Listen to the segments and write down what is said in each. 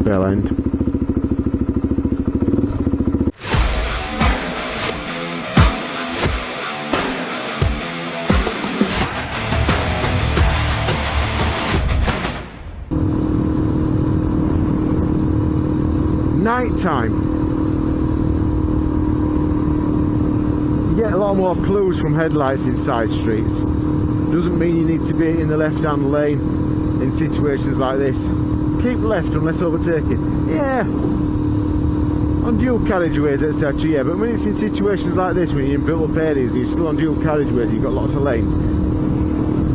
bell end. Night time. You get a lot more clues from headlights in side streets. Doesn't mean you need to be in the left-hand lane in situations like this. Keep left unless overtaken. Yeah, on dual carriageways, etc. Yeah, but when it's in situations like this, when you're in built-up areas and you're still on dual carriageways, you've got lots of lanes.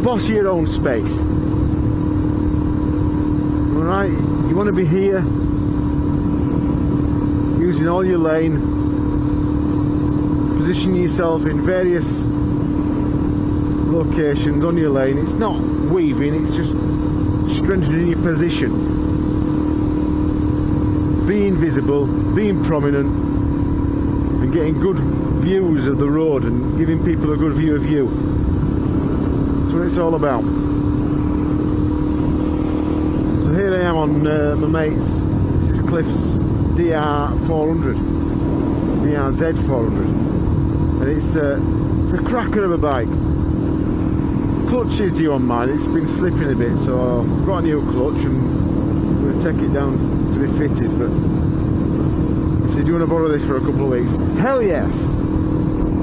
Boss your own space. All right, you want to be here, using all your lane, position yourself in various locations on your lane. It's not weaving, it's just strengthening your position, being visible, being prominent, and getting good views of the road and giving people a good view of you. That's what it's all about. So here I am on my mate's, this is Cliff's DRZ400, and it's a cracker of a bike. Clutch is due on mine, it's been slipping a bit, so I've got a new clutch and I'm going to take it down to be fitted. But so do you want to borrow this for a couple of weeks? Hell yes!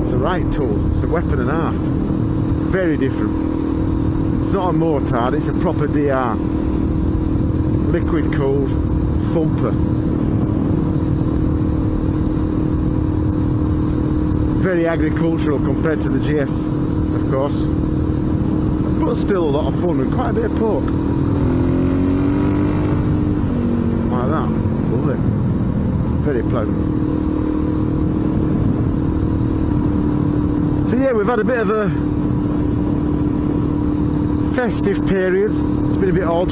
It's a right tool, it's a weapon and a half. Very different. It's not a mortard, it's a proper DR. Liquid cooled thumper. Very agricultural compared to the GS, of course. But still a lot of fun and quite a bit of pork. Like that. Lovely. Very pleasant. So yeah, we've had a bit of a festive period. It's been a bit odd.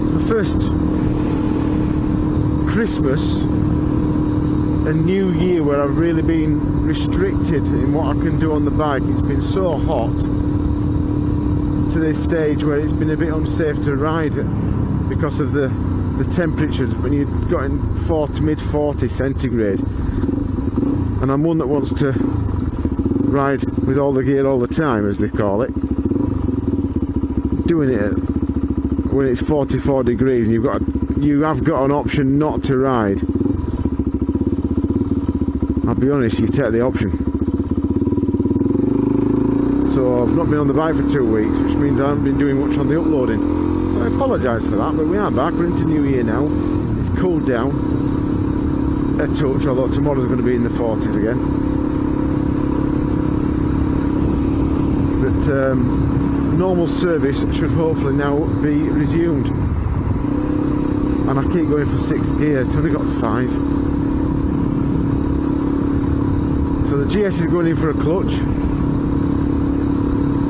It's my first Christmas and New Year where I've really been restricted in what I can do on the bike. It's been so hot to this stage where it's been a bit unsafe to ride because of the temperatures when you've got in mid-40 centigrade. And I'm one that wants to ride with all the gear all the time, as they call it. Doing it when it's 44 degrees and you have got an option not to ride. I'll be honest, you take the option. So I've not been on the bike for 2 weeks, which means I haven't been doing much on the uploading. So I apologise for that, but we are back. We're into New Year now. It's cooled down a touch, although tomorrow's going to be in the 40s again. But normal service should hopefully now be resumed. And I keep going for 6th gear. It's only got 5. So the GS is going in for a clutch.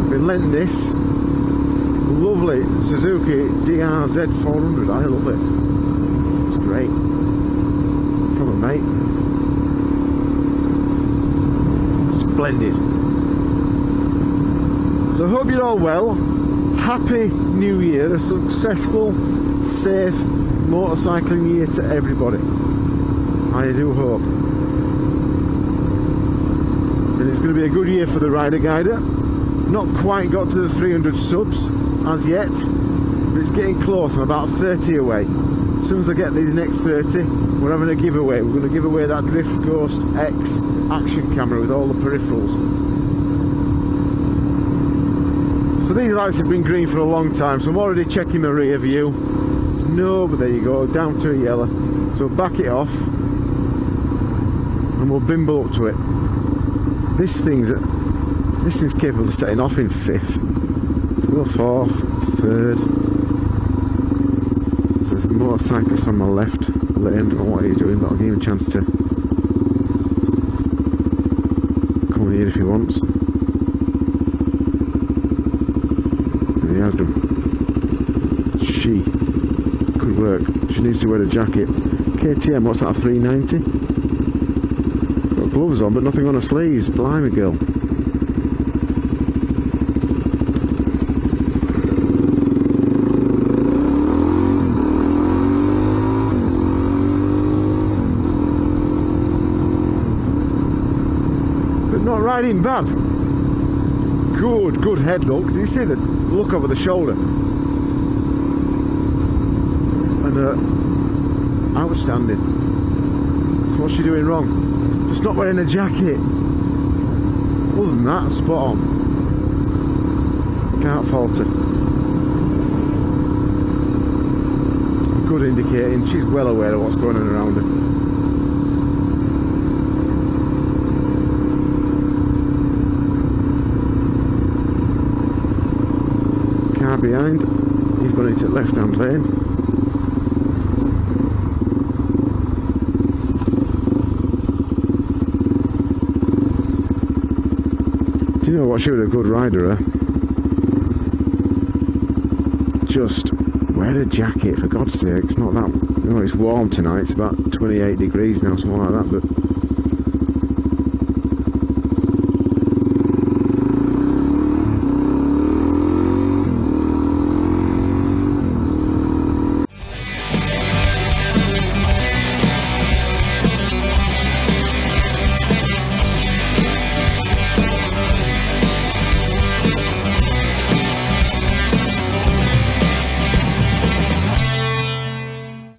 I've been lent this lovely Suzuki DRZ400. I love it. It's great. From a mate. Splendid. So I hope you're all well. Happy New Year. A successful, safe motorcycling year to everybody. I do hope. And it's going to be a good year for the Rider Guider. Not quite got to the 300 subs as yet, but it's getting close. I'm about 30 away. As soon as I get these next 30, we're having a giveaway. We're going to give away that Drift Ghost X action camera with all the peripherals. So these lights have been green for a long time, so I'm already checking the rear view. No, but there you go, down to a yellow. So we'll back it off and we'll bimble up to it. This thing's capable of setting off in 5th. We'll go 4th, 3rd. There's a motorcyclist on my left lane. I don't know what he's doing, but I'll give him a chance to come in here if he wants. And he has done. She could work. She needs to wear a jacket. KTM, what's that, a 390? Got gloves on, but nothing on her sleeves. Blimey, girl. it ain't bad. Good head look. Did you see the look over the shoulder? And outstanding. So what's she doing wrong? Just not wearing a jacket. Other than that, spot on. Can't fault her. Good indicating she's well aware of what's going on around her. Car behind, he's going into left hand lane. Do you know what? She was a good rider, huh? Just wear a jacket, for God's sake. It's not that, you know, it's warm tonight, it's about 28 degrees now, something like that, but